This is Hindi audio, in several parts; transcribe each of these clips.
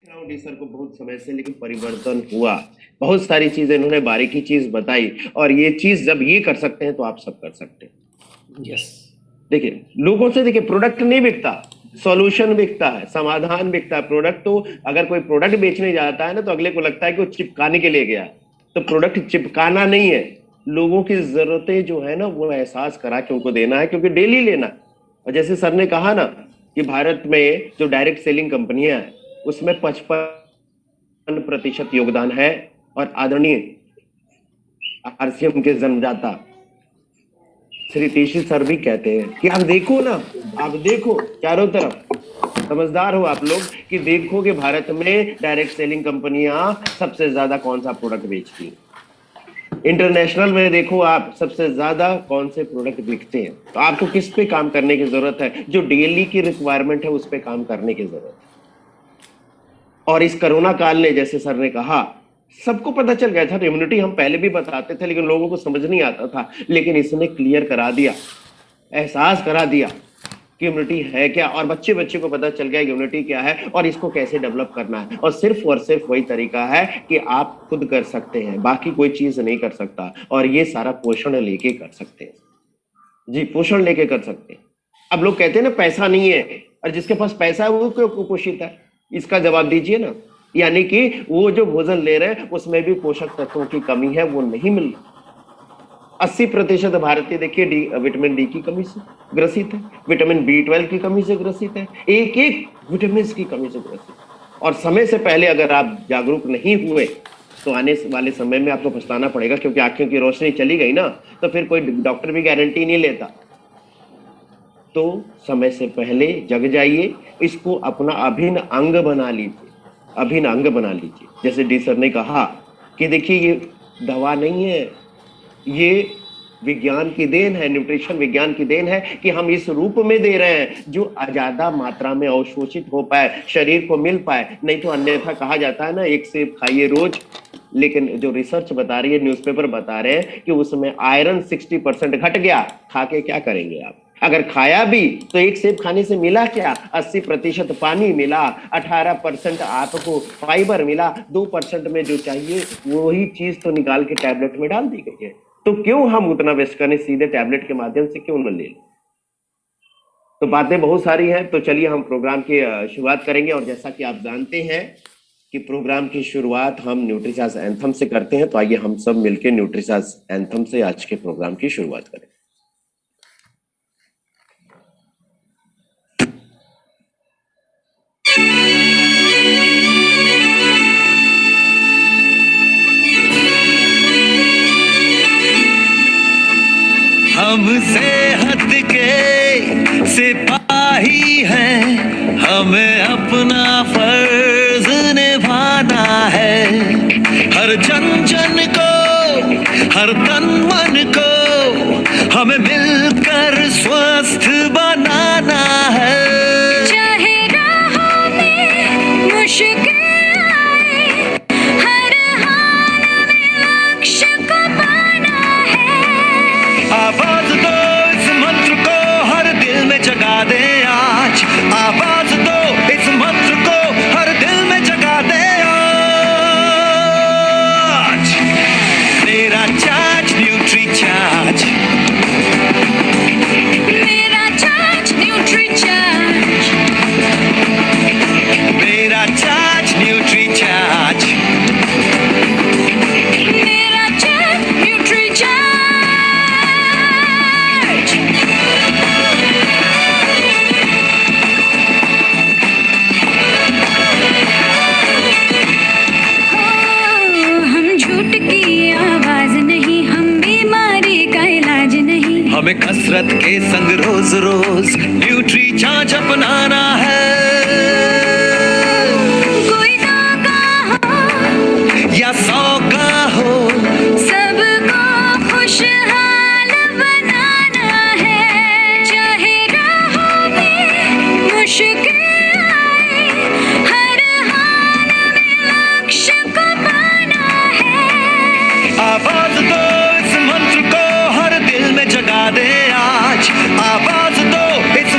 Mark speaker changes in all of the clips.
Speaker 1: डी सर को बहुत समय से, लेकिन परिवर्तन हुआ। बहुत सारी चीजें इन्होंने बारीकी चीज बताई, और ये चीज जब ये कर सकते हैं तो आप सब कर सकते हैं।
Speaker 2: यस,
Speaker 1: देखिए लोगों से, देखिए प्रोडक्ट नहीं बिकता, सॉल्यूशन बिकता है, समाधान बिकता है। प्रोडक्ट तो अगर कोई प्रोडक्ट बेचने जाता है ना, तो अगले को लगता है कि वो चिपकाने के लिए गया, तो प्रोडक्ट चिपकाना नहीं है, लोगों की जरूरतें जो है ना वो एहसास करा के उनको देना है, क्योंकि डेली लेना। और जैसे सर ने कहा ना कि भारत में जो डायरेक्ट सेलिंग कंपनियां हैं उसमें 55% योगदान है, और आदरणीय आरसीएम के जन्मदाता श्री तीशी सर भी कहते हैं कि आप देखो ना, आप देखो चारों तरफ, समझदार हो आप लोग, कि देखो कि भारत में डायरेक्ट सेलिंग कंपनियां सबसे ज्यादा कौन सा प्रोडक्ट बेचती हैं। इंटरनेशनल में देखो आप, सबसे ज्यादा कौन से प्रोडक्ट बिकते हैं। तो आपको किस पे काम करने की जरूरत है? जो डेली की रिक्वायरमेंट है उस पे काम करने की जरूरत है। और इस कोरोना काल ने, जैसे सर ने कहा, सबको पता चल गया था। इम्यूनिटी हम पहले भी बताते थे, लेकिन लोगों को समझ नहीं आता था, लेकिन इसने क्लियर करा दिया, एहसास करा दिया कि इम्यूनिटी है क्या, और बच्चे बच्चे को पता चल गया इम्यूनिटी क्या है और इसको कैसे डेवलप करना है। और सिर्फ वही तरीका है कि आप खुद कर सकते हैं, बाकी कोई चीज नहीं कर सकता। और ये सारा पोषण लेके कर सकते हैं जी, पोषण लेके कर सकते हैं। अब लोग कहते हैं ना पैसा नहीं है, और जिसके पास पैसा है वो क्यों कुपोषित है? इसका जवाब दीजिए ना। यानी कि वो जो भोजन ले रहे हैं उसमें भी पोषक तत्वों की कमी है, वो नहीं मिल रहा। 80% भारतीय देखिए विटामिन डी की कमी से ग्रसित है, विटामिन B12 की कमी से ग्रसित है, एक विटामिन की कमी से ग्रसित। और समय से पहले अगर आप जागरूक नहीं हुए तो आने वाले समय में आपको पछताना पड़ेगा, क्योंकि आंखों की रोशनी चली गई ना, तो फिर कोई डॉक्टर भी गारंटी नहीं लेता। तो समय से पहले जग जाइए, इसको अपना अभिन्न अंग बना लीजिए, अभिन्न अंग बना लीजिए। जैसे डी सर ने कहा कि देखिए ये दवा नहीं है, ये विज्ञान की देन है, न्यूट्रिशन विज्ञान की देन है कि हम इस रूप में दे रहे हैं जो ज्यादा मात्रा में अवशोषित हो पाए, शरीर को मिल पाए। नहीं तो अन्यथा कहा जाता है ना, एक सेब खाइए रोज, लेकिन जो रिसर्च बता रही है, न्यूज़पेपर बता रहे हैं कि उसमें आयरन 60% घट गया। खा के क्या करेंगे आप? अगर खाया भी तो एक सेब खाने से मिला क्या? 80% पानी मिला, 18% आपको फाइबर मिला, 2% में जो चाहिए वही चीज तो निकाल के टैबलेट में डाल दी गई है। तो क्यों हम उतना वेस्ट करें? सीधे टैबलेट के माध्यम से क्यों न ले लें? तो बातें बहुत सारी हैं। तो चलिए हम प्रोग्राम की शुरुआत करेंगे। और जैसा कि आप जानते हैं कि प्रोग्राम की शुरुआत हम न्यूट्रीचार्ज एंथम से करते हैं, तो आइए हम सब मिलकर न्यूट्रीचार्ज एंथम से आज के प्रोग्राम की शुरुआत करें।
Speaker 3: हमसे हट के सिपाही हैं, हमें अपना फर्ज निभाना है। हर जन जन को, हर तन मन को हमें मिलकर स्वस्थ बनाना है।
Speaker 4: चाहे राहों में मुश्किल
Speaker 3: आवाज दो इस मंत्र को, हर दिल में जगा दे आज। आवाज दो इस मंत्र को, हर दिल में जगा दे आज। मेरा चार्ज न्यूट्री चार्ज,
Speaker 4: मेरा चार्ज न्यूट्री चार्ज,
Speaker 3: मेरा चार्ज न्यूट्री चार्ज,
Speaker 4: मेरा चार्ज न्यूट्री चार्ज।
Speaker 3: हमें कसरत के संग रोज रोज न्यूट्री चार्ज अपनाना है।
Speaker 4: कोई 2 का हो
Speaker 3: या 100 का हो,
Speaker 4: सबको खुशहाल बनाना है। चाहे राहों में मुश्किल आए, हर हाल में लक्ष्य को पाना है।
Speaker 3: आवाज दो इस मंत्र को, हर दिल में जगा दे आज। आवाज दो इस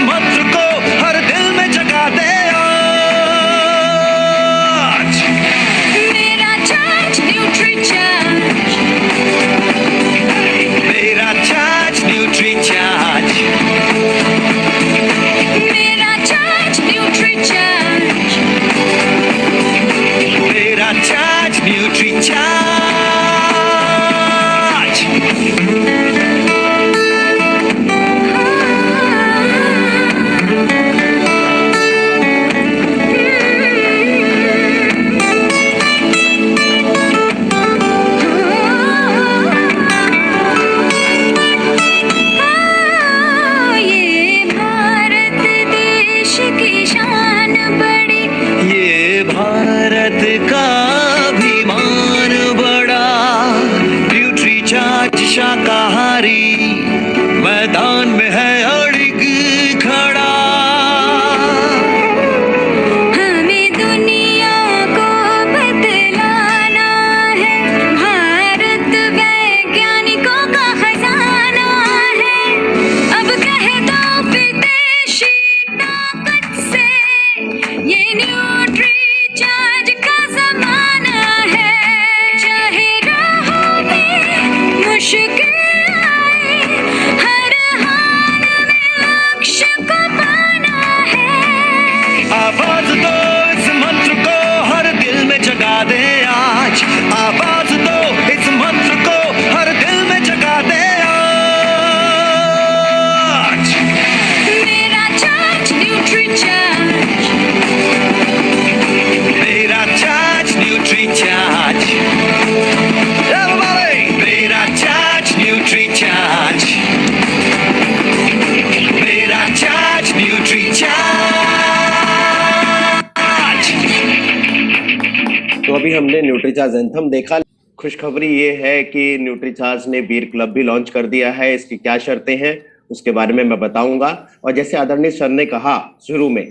Speaker 1: तो अभी हमने न्यूट्रीचार्ज एंथम देखा। खुशखबरी ये है कि न्यूट्रीचार्ज ने बीयर क्लब भी लॉन्च कर दिया है। इसकी क्या शर्तें हैं उसके बारे में मैं बताऊंगा। और जैसे आदरणीय सर ने कहा शुरू में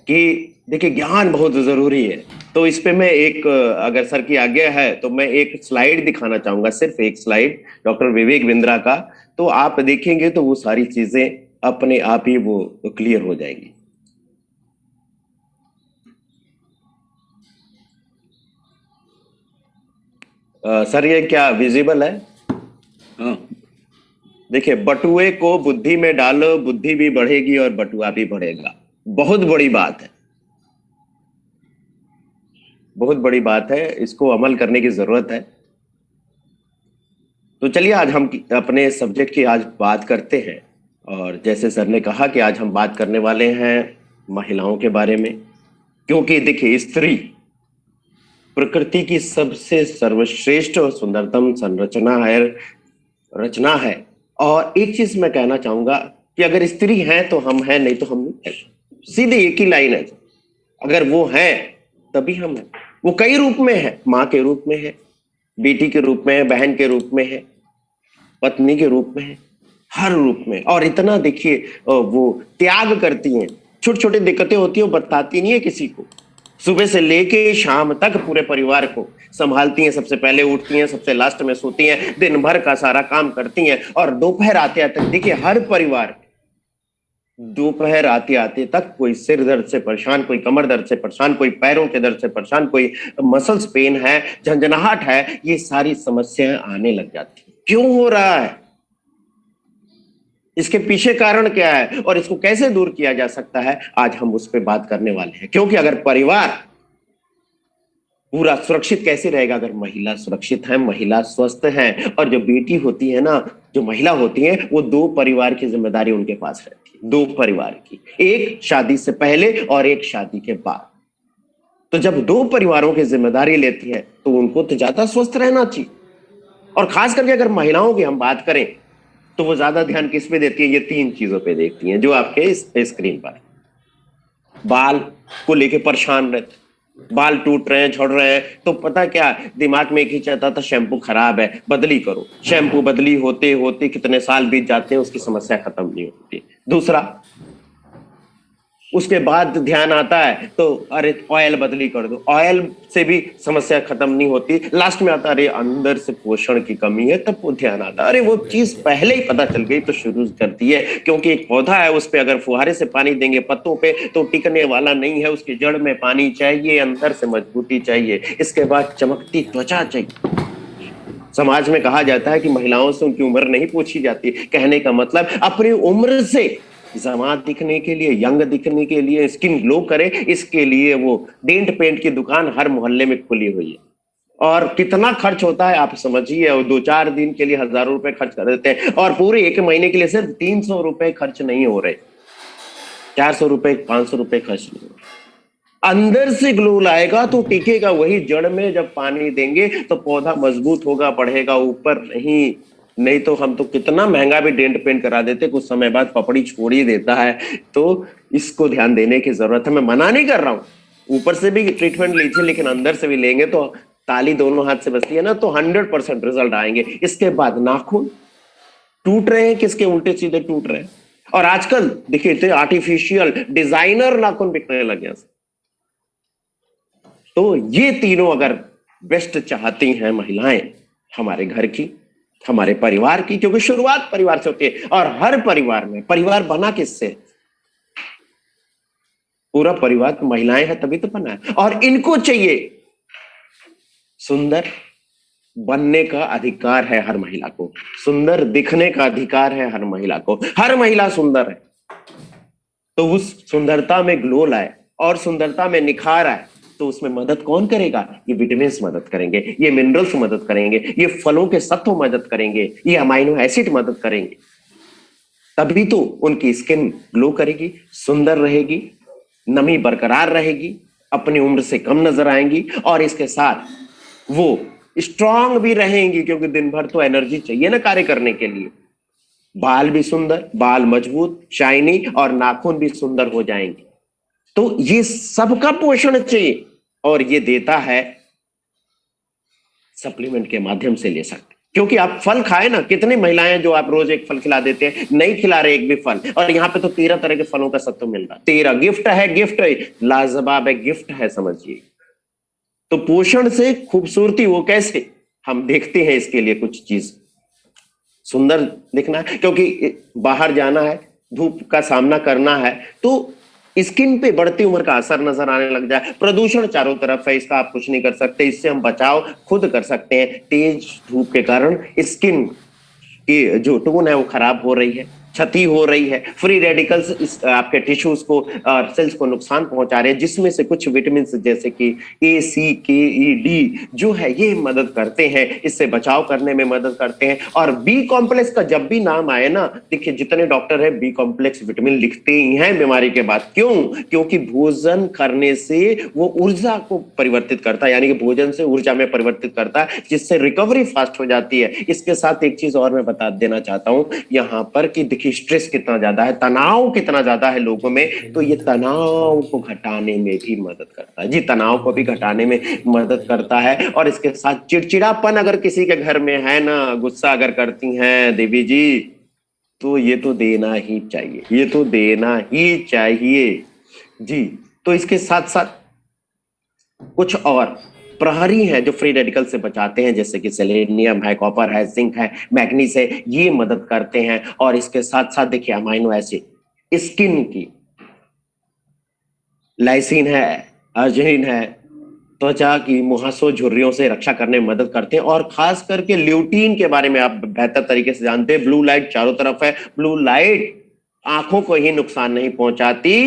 Speaker 1: कि देखिए ज्ञान बहुत जरूरी है, तो इस पे मैं एक, अगर सर की आज्ञा है तो मैं एक स्लाइड दिखाना चाहूंगा, सिर्फ एक स्लाइड डॉक्टर विवेक बिंद्रा का। तो आप देखेंगे तो वो सारी चीजें अपने आप ही वो क्लियर हो जाएंगी। सर ये क्या विजिबल है? हाँ, देखिए, बटुए को बुद्धि में डालो, बुद्धि भी बढ़ेगी और बटुआ भी बढ़ेगा। बहुत बड़ी बात है, बहुत बड़ी बात है, इसको अमल करने की जरूरत है। तो चलिए आज हम अपने सब्जेक्ट की आज बात करते हैं। और जैसे सर ने कहा कि आज हम बात करने वाले हैं महिलाओं के बारे में, क्योंकि देखिए स्त्री प्रकृति की सबसे सर्वश्रेष्ठ और सुंदरतम रचना है। और एक चीज मैं कहना चाहूंगा कि अगर स्त्री है तो हम हैं, नहीं तो हम नहीं हैं। सीधे एक ही लाइन है, अगर वो है तभी हम हैं। वो कई रूप में है, माँ के रूप में है, बेटी के रूप में है, बहन के रूप में है, पत्नी के रूप में है, हर रूप में। और इतना देखिए वो त्याग करती हैं, छोटी छोटी दिक्कतें होती है, वो बताती नहीं है किसी को। सुबह से लेके शाम तक पूरे परिवार को संभालती हैं, सबसे पहले उठती हैं, सबसे लास्ट में सोती हैं, दिन भर का सारा काम करती हैं। और दोपहर आते आते देखिए हर परिवार दोपहर आते आते तक कोई सिर दर्द से परेशान, कोई कमर दर्द से परेशान, कोई पैरों के दर्द से परेशान, कोई मसल्स पेन है, झंझनाहट है, ये सारी समस्याएं आने लग जाती हैं। क्यों हो रहा है? इसके पीछे कारण क्या है और इसको कैसे दूर किया जा सकता है, आज हम उस पर बात करने वाले हैं। क्योंकि अगर परिवार पूरा सुरक्षित कैसे रहेगा? अगर महिला सुरक्षित है, महिला स्वस्थ है। और जो बेटी होती है ना, जो महिला होती है, वो दो परिवार की जिम्मेदारी उनके पास रहती है, दो परिवार की, एक शादी से पहले और एक शादी के बाद। तो जब दो परिवारों की जिम्मेदारी लेती है तो उनको तो ज्यादा स्वस्थ रहना चाहिए। और खास करके अगर महिलाओं की हम बात करें तो वो ज्यादा ध्यान किस पे देती है? ये तीन चीजों पे देखती हैं जो आपके इस स्क्रीन पर। बाल को लेके परेशान रहते, बाल टूट रहे हैं, झड़ रहे हैं, तो पता क्या दिमाग में एक ही चाहता था, शैम्पू खराब है, बदली करो। शैम्पू बदली होते होते कितने साल बीत जाते हैं, उसकी समस्या खत्म नहीं होती। दूसरा, उसके बाद ध्यान आता है तो अरे ऑयल बदली कर दो, ऑयल से भी समस्या खत्म नहीं होती। लास्ट में आता अरे अंदर से पोषण की कमी है, तब वो ध्यान आता, अरे वो चीज पहले ही पता चल गई तो शुरू करती है। क्योंकि एक पौधा है, उस पे अगर फुहारे से पानी देंगे पत्तों पे तो टिकने वाला नहीं है, उसकी जड़ में पानी चाहिए, अंदर से मजबूती चाहिए, इसके बाद चमकती त्वचा चाहिए। समाज में कहा जाता है कि महिलाओं से उनकी उम्र नहीं पूछी जाती। कहने का मतलब अपनी उम्र से जवान दिखने के लिए, यंग दिखने के लिए, स्किन ग्लो करे, इसके लिए वो डेंट पेंट की दुकान हर मोहल्ले में खुली हुई है। और कितना खर्च होता है आप समझिए, और 2-4 दिन के लिए हजारों रुपए खर्च कर देते हैं, और पूरे 1 महीने के लिए सिर्फ 300 रुपए खर्च नहीं हो रहे, 400 रुपए, 500 रुपए खर्च नहीं हो रहे। अंदर से ग्लो लाएगा तो टिकेगा वही जड़ में, जब पानी देंगे तो पौधा मजबूत होगा, बढ़ेगा, ऊपर नहीं तो हम तो कितना महंगा भी डेंट पेंट करा देते, कुछ समय बाद पपड़ी छोड़ ही देता है। तो इसको ध्यान देने की जरूरत है। मैं मना नहीं कर रहा हूं, ऊपर से भी ट्रीटमेंट लीजिए, लेकिन अंदर से भी लेंगे तो ताली दोनों हाथ से बजती है ना, तो 100% रिजल्ट आएंगे। इसके बाद नाखून टूट रहे हैं, किसके उल्टे सीधे टूट रहे हैं। और आजकल देखिए इतने आर्टिफिशियल डिजाइनर नाखून बिकने लगे हैं। तो ये तीनों अगर बेस्ट चाहती हैं महिलाएं हमारे घर की, हमारे परिवार की, क्योंकि शुरुआत परिवार से होती है। और हर परिवार में, परिवार बना किससे? पूरा परिवार तो महिलाएं हैं तभी तो बना है। और इनको चाहिए सुंदर बनने का अधिकार है हर महिला को, सुंदर दिखने का अधिकार है हर महिला को। हर महिला सुंदर है तो उस सुंदरता में ग्लो लाए और सुंदरता में निखार आए, तो उसमें मदद कौन करेगा? ये विटामिन मदद करेंगे, ये मिनरल्स मदद करेंगे, ये फलों के सत्व मदद करेंगे, ये अमाइनो एसिड मदद करेंगे। तभी तो उनकी स्किन ग्लो करेगी, सुंदर रहेगी, नमी बरकरार रहेगी, अपनी उम्र से कम नजर आएंगी, और इसके साथ वो स्ट्रांग भी रहेंगी, क्योंकि दिन भर तो एनर्जी चाहिए ना कार्य करने के लिए। बाल भी सुंदर, बाल मजबूत, शाइनी, और नाखून भी सुंदर हो जाएंगे। तो ये सबका पोषण चाहिए, और ये देता है सप्लीमेंट के माध्यम से ले सकते हैं। क्योंकि आप फल खाए ना, कितनी महिलाएं जो आप रोज एक फल खिला देते हैं, नहीं खिला रहे एक भी फल, और यहाँ पे तो 13 तरह के फलों का सत्व मिल रहा है। 13 गिफ्ट है, गिफ्ट है, लाजवाब है, गिफ्ट है, समझिए। तो पोषण से खूबसूरती वो कैसे, हम देखते हैं इसके लिए कुछ चीज सुंदर दिखना है, क्योंकि बाहर जाना है, धूप का सामना करना है, तो स्किन पे बढ़ती उम्र का असर नजर आने लग जाए। प्रदूषण चारों तरफ है, इसका आप कुछ नहीं कर सकते, इससे हम बचाव खुद कर सकते हैं। तेज धूप के कारण स्किन की जो टोन है वो खराब हो रही है, क्षति हो रही है। फ्री रेडिकल्स इस आपके टिश्यूज को और सेल्स को नुकसान पहुंचा रहे हैं, जिसमें से कुछ विटामिन जैसे कि ए, सी, के, ई, डी जो है ये मदद करते हैं, इससे बचाव करने में मदद करते हैं। और बी कॉम्प्लेक्स का जब भी नाम आए ना, देखिए जितने डॉक्टर हैं बी कॉम्प्लेक्स विटामिन लिखते ही हैं बीमारी के बाद। क्यों? क्योंकि भोजन करने से वो ऊर्जा को परिवर्तित करता है, यानी कि भोजन से ऊर्जा में परिवर्तित करता है, जिससे रिकवरी फास्ट हो जाती है। इसके साथ एक चीज और मैं बता देना चाहता हूं यहां पर कि देखिए स्ट्रेस कितना ज्यादा है, तनाव कितना ज्यादा है लोगों में, तो ये तनाव को घटाने में भी मदद करता है। जी, तनाव को भी घटाने में मदद करता है। और इसके साथ चिड़चिड़ापन अगर किसी के घर में है ना, गुस्सा अगर करती हैं देवी जी, तो ये तो देना ही चाहिए, ये तो देना ही चाहिए जी। तो इसके साथ साथ कुछ और प्रहरी हैं जो फ्री रेडिकल से बचाते हैं, जैसे कि सेलेनियम है, कॉपर है, जिंक है, मैग्नीज है, ये मदद करते हैं। और इसके साथ साथ देखिए अमाइनो एसिड स्किन की, लाइसिन है, अर्जिनिन है, त्वचा की मुहासों झुर्रियों से रक्षा करने में मदद करते हैं। और खास करके ल्यूटीन के बारे में आप बेहतर तरीके से जानते हैं। ब्लू लाइट चारों तरफ है, ब्लू लाइट आंखों को ही नुकसान नहीं पहुंचाती,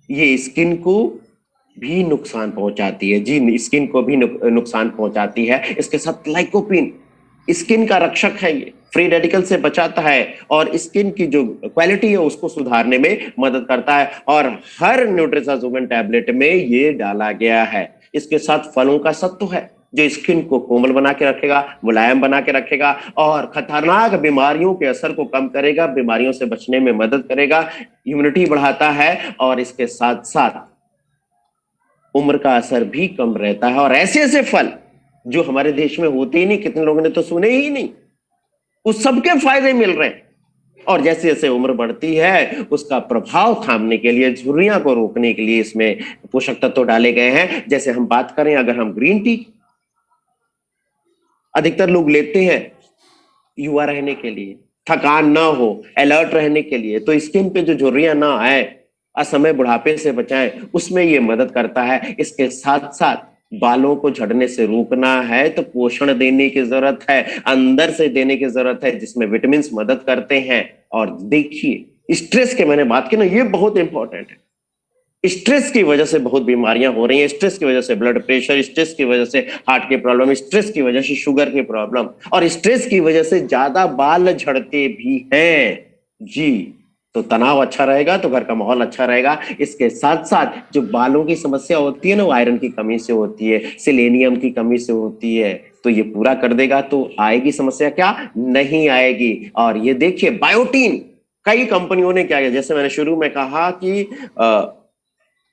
Speaker 1: ये स्किन को भी नुकसान पहुंचाती है जी, स्किन को भी नुकसान पहुंचाती है। इसके साथ लाइकोपिन स्किन का रक्षक है, ये फ्री रेडिकल से बचाता है और स्किन की जो क्वालिटी है उसको सुधारने में मदद करता है। और हर न्यूट्रिसाजुमेन टैबलेट में ये डाला गया है। इसके साथ फलों का सत्व है जो स्किन को कोमल बना के रखेगा, मुलायम बना के रखेगा और खतरनाक बीमारियों के असर को कम करेगा, बीमारियों से बचने में मदद करेगा, इम्यूनिटी बढ़ाता है। और इसके साथ साथ उम्र का असर भी कम रहता है। और ऐसे ऐसे फल जो हमारे देश में होते ही नहीं, कितने लोगों ने तो सुने ही नहीं, उस सबके फायदे मिल रहे हैं। और जैसे जैसे उम्र बढ़ती है उसका प्रभाव थामने के लिए, झुर्रियां को रोकने के लिए इसमें पोषक तत्व डाले गए हैं। जैसे हम बात करें, अगर हम ग्रीन टी अधिकतर लोग लेते हैं युवा रहने के लिए, थकान ना हो, अलर्ट रहने के लिए, तो स्किन पे जो झुर्रियां ना आए, असमय बुढ़ापे से बचाएं, उसमें ये मदद करता है। इसके साथ साथ बालों को झड़ने से रोकना है तो पोषण देने की जरूरत है, अंदर से देने की जरूरत है, जिसमें विटामिन मदद करते हैं। और देखिए स्ट्रेस के मैंने बात की ना, ये बहुत इंपॉर्टेंट है। स्ट्रेस की वजह से बहुत बीमारियां हो रही हैं, स्ट्रेस की वजह से ब्लड प्रेशर, स्ट्रेस की वजह से हार्ट की प्रॉब्लम, स्ट्रेस की वजह से शुगर की प्रॉब्लम, और स्ट्रेस की वजह से ज्यादा बाल झड़ते भी हैं जी। तो तनाव अच्छा रहेगा तो घर का माहौल अच्छा रहेगा। इसके साथ साथ जो बालों की समस्या होती है ना, वो आयरन की कमी से होती है, सेलेनियम की कमी से होती है, तो ये पूरा कर देगा तो आएगी समस्या, क्या नहीं आएगी। और ये देखिए बायोटीन, कई कंपनियों ने क्या किया, जैसे मैंने शुरू में कहा कि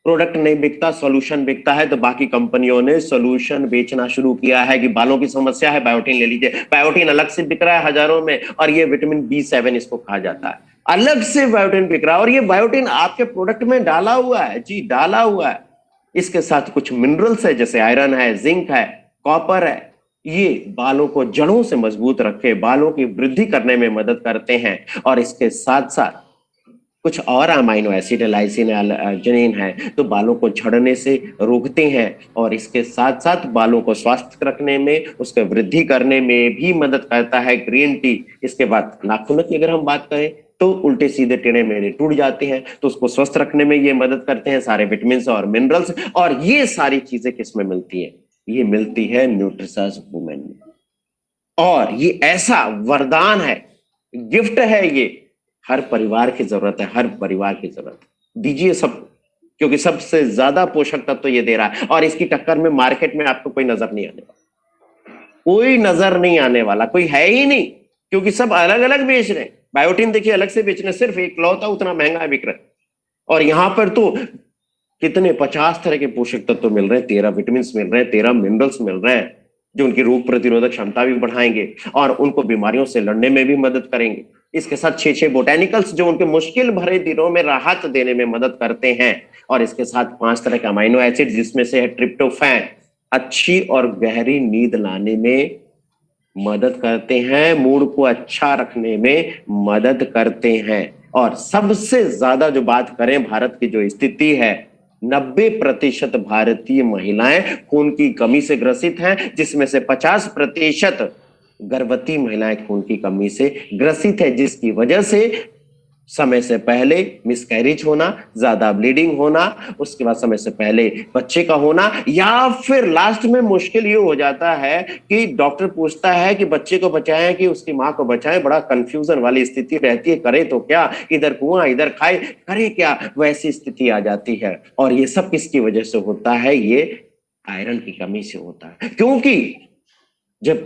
Speaker 1: प्रोडक्ट नहीं बिकता, सॉल्यूशन बिकता है, तो बाकी कंपनियों ने सॉल्यूशन बेचना शुरू किया है कि बालों की समस्या है, बायोटीन ले लीजिए। बायोटीन अलग से बिक रहा है हजारों में, और ये विटामिन B7 इसको कहा जाता है, अलग से बायोटीन बिक रहा है, और ये बायोटीन आपके प्रोडक्ट में डाला हुआ है जी, डाला हुआ है। इसके साथ कुछ मिनरल्स है, जैसे आयरन है, जिंक है, कॉपर है, ये बालों को जड़ों से मजबूत रखे, बालों की वृद्धि करने में मदद करते हैं। और इसके साथ साथ कुछ और अमाइनो एसिड, लाइसिन, अर्जिनिन है, तो बालों को झड़ने से रोकते हैं। और इसके साथ साथ बालों को स्वस्थ रखने में, उसके वृद्धि करने में भी मदद करता है ग्रीन टी। इसके बाद नाखून की अगर हम बात करें तो उल्टे सीधे टेढ़े मेढ़े टूट जाते हैं, तो उसको स्वस्थ रखने में ये मदद करते हैं सारे विटामिन और मिनरल्स। और ये सारी चीजें किसमें मिलती है? ये मिलती है न्यूट्रिसर्ज वुमेन में। और ये ऐसा वरदान है, गिफ्ट है, ये हर परिवार की जरूरत है, हर परिवार की जरूरत है। दीजिए सब, क्योंकि सबसे ज्यादा पोषक तत्व तो ये दे रहा है। और इसकी टक्कर में मार्केट में आपको कोई नजर नहीं आने वाला, कोई नजर नहीं आने वाला, कोई है ही नहीं, क्योंकि सब अलग अलग बेच रहे हैं। बायोटीन देखिए अलग से बेचने, सिर्फ एक लौता उतना महंगा बिक रहा है, और यहां पर तो कितने 50 तरह के पोषक तत्व मिल रहे हैं, 13 विटामिन मिल रहे हैं, 13 मिनरल्स मिल रहे हैं। जो उनकी रोग प्रतिरोधक क्षमता भी बढ़ाएंगे और उनको बीमारियों से लड़ने में भी मदद करेंगे। इसके साथ 6 बोटेनिकल्स जो उनके मुश्किल भरे दिनों में राहत देने में मदद करते हैं, और इसके साथ 5 तरह के अमाइनो एसिड जिसमें से है ट्रिप्टोफैन, अच्छी और गहरी नींद लाने में मदद करते हैं, मूड को अच्छा रखने में मदद करते हैं। और सबसे ज्यादा जो बात करें भारत की जो स्थिति है, 90% भारतीय महिलाएं खून की कमी से ग्रसित हैं, जिसमें से 50% गर्भवती महिलाएं खून की कमी से ग्रसित है, जिसकी वजह से समय से पहले मिसकैरेज होना, ज्यादा ब्लीडिंग होना, उसके बाद समय से पहले बच्चे का होना, या फिर लास्ट में मुश्किल ये हो जाता है कि डॉक्टर पूछता है कि बच्चे को बचाएं कि उसकी मां को बचाएं। बड़ा कंफ्यूजन वाली स्थिति रहती है, करे तो क्या, इधर कुआं इधर खाए, करे क्या, वैसी स्थिति आ जाती है। और ये सब किसकी वजह से होता है? ये आयरन की कमी से होता है। क्योंकि जब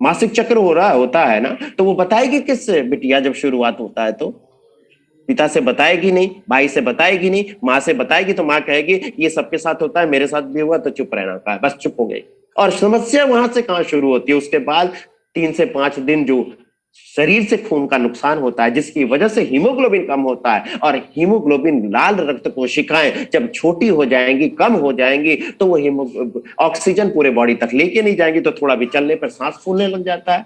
Speaker 1: मासिक चक्र हो रहा होता है ना, तो वो बताएगी किससे? बिटिया जब शुरुआत होता है तो पिता से बताएगी नहीं, भाई से बताएगी नहीं, माँ से बताएगी तो माँ कहेगी ये सबके साथ होता है, मेरे साथ भी हुआ तो चुप रहना का, बस चुप हो गई। और समस्या वहां से कहाँ शुरू होती है? उसके बाद 3 से 5 दिन जो शरीर से खून का नुकसान होता है, जिसकी वजह से हीमोग्लोबिन कम होता है, और हीमोग्लोबिन लाल रक्त कोशिकाएं जब छोटी हो जाएंगी, कम हो जाएंगी, तो वो ऑक्सीजन पूरे बॉडी तक लेके नहीं जाएंगी, तो थोड़ा भी चलने पर सांस फूलने लग जाता है,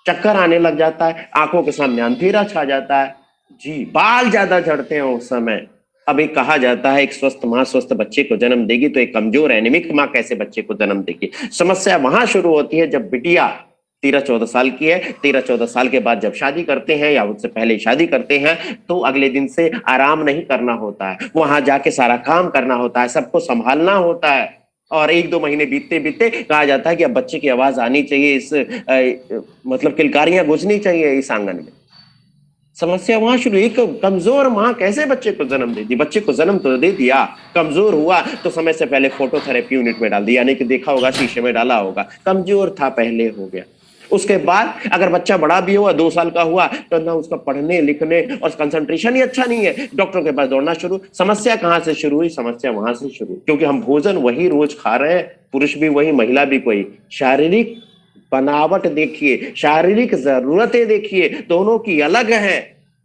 Speaker 1: चक्कर आने लग जाता है, आंखों के सामने अंधेरा छा जाता है, जी बाल ज्यादा झड़ते हैं उस समय। अब एक कहा जाता है एक स्वस्थ माँ स्वस्थ बच्चे को जन्म देगी, तो एक कमजोर एनीमिक माँ कैसे बच्चे को जन्म देगी? समस्या वहां शुरू होती है जब बिटिया 13-14 साल की है। 13-14 साल के बाद जब शादी करते हैं या उससे पहले शादी करते हैं, तो अगले दिन से आराम नहीं करना होता है, वहां जाके सारा काम करना होता है, सबको संभालना होता है। और 1-2 महीने बीतते बीतते कहा जाता है कि अब बच्चे की आवाज आनी चाहिए, इस मतलब किलकारियां गूंजनी चाहिए इस आंगन में। समस्या वहां शुरू। एक कमजोर माँ कैसे बच्चे को जन्म दे दी? बच्चे को जन्म तो दे दिया, कमजोर हुआ तो समय से पहले फोटोथेरेपी यूनिट में डाल दिया, यानी कि देखा होगा शीशे में डाला होगा, कमजोर था पहले हो गया। उसके बाद अगर बच्चा बड़ा भी हुआ, 2 साल का हुआ, तो ना उसका पढ़ने लिखने और कंसंट्रेशन ही अच्छा नहीं है, डॉक्टर के पास दौड़ना शुरू। समस्या कहां से शुरू हुई? समस्या वहां से शुरू, क्योंकि हम भोजन वही रोज खा रहे हैं, पुरुष भी वही, महिला भी कोई। शारीरिक बनावट देखिए, शारीरिक जरूरतें देखिए, दोनों की अलग है।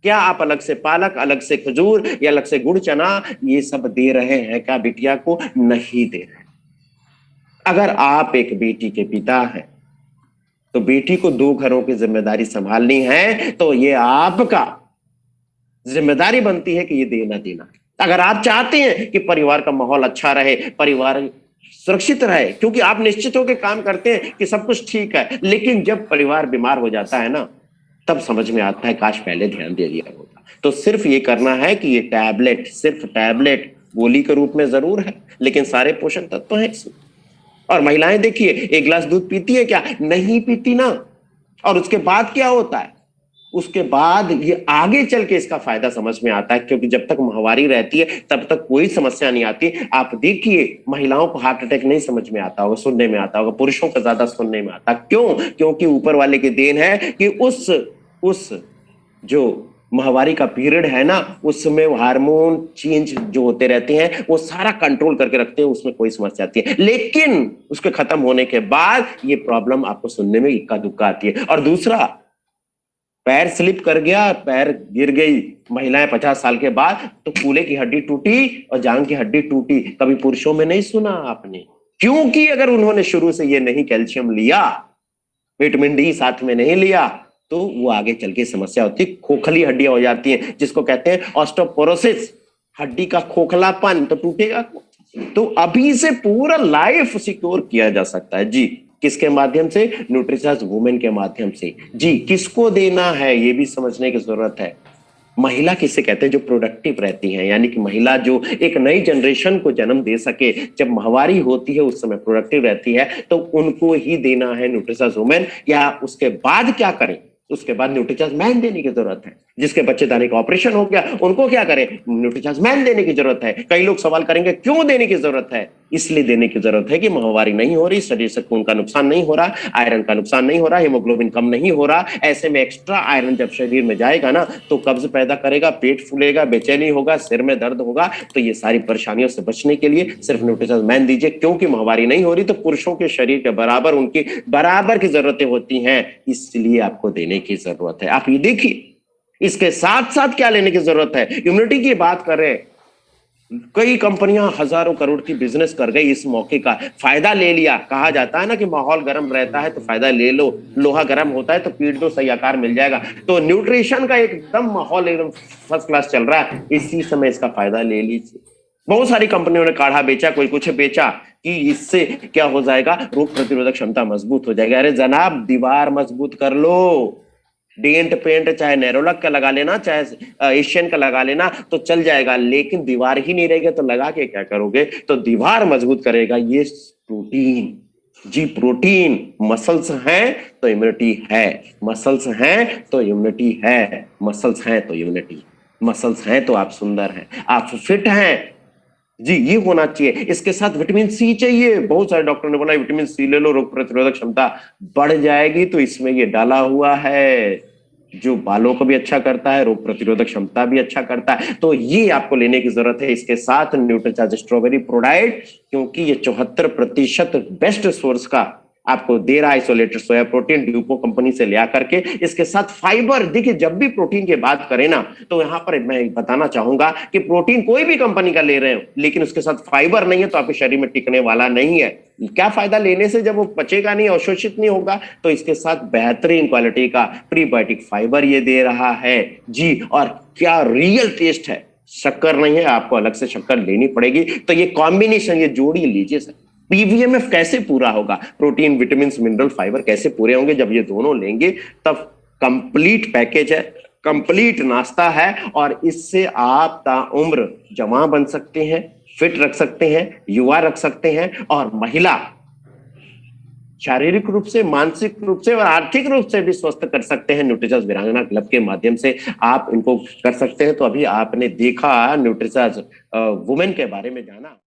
Speaker 1: क्या आप अलग से पालक, अलग से खजूर या अलग से गुड़ चना ये सब दे रहे हैं क्या बिटिया को? नहीं दे रहे। अगर आप एक बेटी के पिता हैं तो बेटी को 2 घरों की जिम्मेदारी संभालनी है, तो ये आपका जिम्मेदारी बनती है कि ये देना देना। अगर आप चाहते हैं कि परिवार का माहौल अच्छा रहे, परिवार सुरक्षित रहे, क्योंकि आप निश्चित होकर काम करते हैं कि सब कुछ ठीक है, लेकिन जब परिवार बीमार हो जाता है ना, तब समझ में आता है काश पहले ध्यान दे दिया होता। तो सिर्फ ये करना है कि ये टैबलेट, सिर्फ टैबलेट गोली के रूप में जरूर है, लेकिन सारे पोषक तत्व हैं इसमें। और महिलाएं देखिए, 1 गिलास दूध पीती है क्या? नहीं पीती ना। और उसके बाद क्या होता है? उसके बाद ये आगे चल के इसका फायदा समझ में आता है, क्योंकि जब तक माहवारी रहती है तब तक कोई समस्या नहीं आती। आप देखिए, महिलाओं को हार्ट अटैक नहीं समझ में आता होगा, सुनने में आता होगा, पुरुषों को ज्यादा सुनने में आता। क्यों? क्योंकि ऊपर वाले की देन है कि उस जो माहवारी का पीरियड है ना, उसमें हार्मोन चेंज जो होते रहते हैं वो सारा कंट्रोल करके रखते हैं, उसमें कोई समस्या आती है। लेकिन उसके खत्म होने के बाद ये प्रॉब्लम आपको सुनने में इक्का दुक्का आती है। और दूसरा, पैर स्लिप कर गया, पैर गिर गई महिलाएं 50 साल के बाद, तो कूल्हे की हड्डी टूटी और जांघ की हड्डी टूटी। कभी पुरुषों में नहीं सुना आपने, क्योंकि अगर उन्होंने शुरू से ये नहीं कैल्शियम लिया, विटामिन डी साथ में नहीं लिया, तो वो आगे चल के समस्या होती है, खोखली हड्डियां हो जाती हैं, जिसको कहते हैं ऑस्टियोपोरोसिस, हड्डी का खोखलापन। तो टूटेगा। तो अभी से पूरा लाइफ सिक्योर किया जा सकता है। जी किसके माध्यम से? न्यूट्रिशंस वुमेन के माध्यम से। जी किसको देना है ये भी समझने की जरूरत है। महिला किसे कहते हैं? जो प्रोडक्टिव रहती हैं, यानी कि महिला जो एक नई जनरेशन को जन्म दे सके। जब माहवारी होती है उस समय प्रोडक्टिव रहती है, तो उनको ही देना है न्यूट्रिशंस वुमेन। या उसके बाद क्या करें? उसके बाद न्यूट्रिशंस मैन देने की जरूरत है। जिसके बच्चेदानी का ऑपरेशन हो गया, उनको क्या करें? न्यूट्रीचार्ज देने की जरूरत है। कई लोग सवाल करेंगे क्यों देने की जरूरत है? इसलिए देने की जरूरत है कि माहवारी नहीं हो रही, शरीर से खून का नुकसान नहीं हो रहा, आयरन का नुकसान नहीं हो रहा, हीमोग्लोबिन कम नहीं हो रहा। ऐसे में एक्स्ट्रा आयरन जब शरीर में जाएगा ना तो कब्ज पैदा करेगा, पेट फूलेगा, बेचैनी होगा, सिर में दर्द होगा। तो ये सारी परेशानियों से बचने के लिए सिर्फ न्यूट्रीचार्ज दीजिए। क्योंकि माहवारी नहीं हो रही तो पुरुषों के शरीर के बराबर उनकी बराबर की जरूरतें होती हैं, इसलिए आपको देने की जरूरत है। आप ये देखिए, इसके साथ साथ क्या लेने की जरूरत है? इम्यूनिटी की बात कर रहे हैं, कई कंपनियां हजारों करोड़ की बिजनेस कर गई, इस मौके का फायदा ले लिया। कहा जाता है ना कि माहौल गर्म रहता है तो फायदा ले लो, लोहा गर्म होता है तो पीट दो, सही आकार मिल जाएगा। तो न्यूट्रिशन का एकदम माहौल एकदम फर्स्ट क्लास चल रहा है, इसी समय इसका फायदा ले लीजिए। बहुत सारी कंपनियों ने काढ़ा बेचा, कोई कुछ बेचा कि इससे क्या हो जाएगा, रोग प्रतिरोधक क्षमता मजबूत हो जाएगी। अरे जनाब, दीवार मजबूत कर लो, डेंट पेंट चाहे नेरोलक का लगा लेना, चाहे एशियन का लगा लेना तो चल जाएगा, लेकिन दीवार ही नहीं रहेगा तो लगा के क्या करोगे? तो दीवार मजबूत करेगा ये प्रोटीन। जी प्रोटीन, मसल्स हैं तो इम्यूनिटी है, मसल्स हैं तो इम्यूनिटी है, मसल्स हैं तो इम्यूनिटी, मसल्स हैं तो आप सुंदर हैं, आप फिट हैं। जी ये होना चाहिए। इसके साथ विटामिन सी चाहिए। बहुत सारे डॉक्टर ने बोला विटामिन सी ले लो, रोग प्रतिरोधक क्षमता बढ़ जाएगी, तो इसमें ये डाला हुआ है जो बालों को भी अच्छा करता है, रोग प्रतिरोधक क्षमता भी अच्छा करता है। तो ये आपको लेने की जरूरत है। इसके साथ न्यूट्रीचार्ज स्ट्रॉबेरी प्रोडाइट, क्योंकि ये 74% बेस्ट सोर्स का आपको दे रहा है, आइसोलेटेड सोया प्रोटीन ड्यूको कंपनी से लिया करके। इसके साथ फाइबर, देखिए जब भी प्रोटीन की बात करें ना तो यहां पर मैं बताना चाहूंगा कि प्रोटीन कोई भी कंपनी का ले रहे हो लेकिन उसके साथ फाइबर नहीं है तो आपके शरीर में टिकने वाला नहीं है। क्या फायदा लेने से जब वो पचेगा नहीं, अवशोषित नहीं होगा? तो इसके साथ बेहतरीन क्वालिटी का प्रीबायोटिक फाइबर ये दे रहा है जी। और क्या रियल टेस्ट है, शक्कर नहीं है, आपको अलग से शक्कर लेनी पड़ेगी। तो ये कॉम्बिनेशन, ये जोड़ी लीजिए सर। पीवीएमएफ कैसे पूरा होगा? प्रोटीन, विटामिन, मिनरल, फाइबर कैसे पूरे होंगे? जब ये दोनों लेंगे तब कंप्लीट पैकेज है, कंप्लीट नाश्ता है। और इससे आप ताउम्र जवां बन सकते हैं, फिट रख सकते हैं, युवा रख सकते हैं, और महिला शारीरिक रूप से, मानसिक रूप से और आर्थिक रूप से भी स्वस्थ कर सकते हैं। न्यूट्रीचार्ज वीरांगना क्लब के माध्यम से आप इनको कर सकते हैं। तो अभी आपने देखा न्यूट्रीचार्ज वुमेन के बारे में जाना।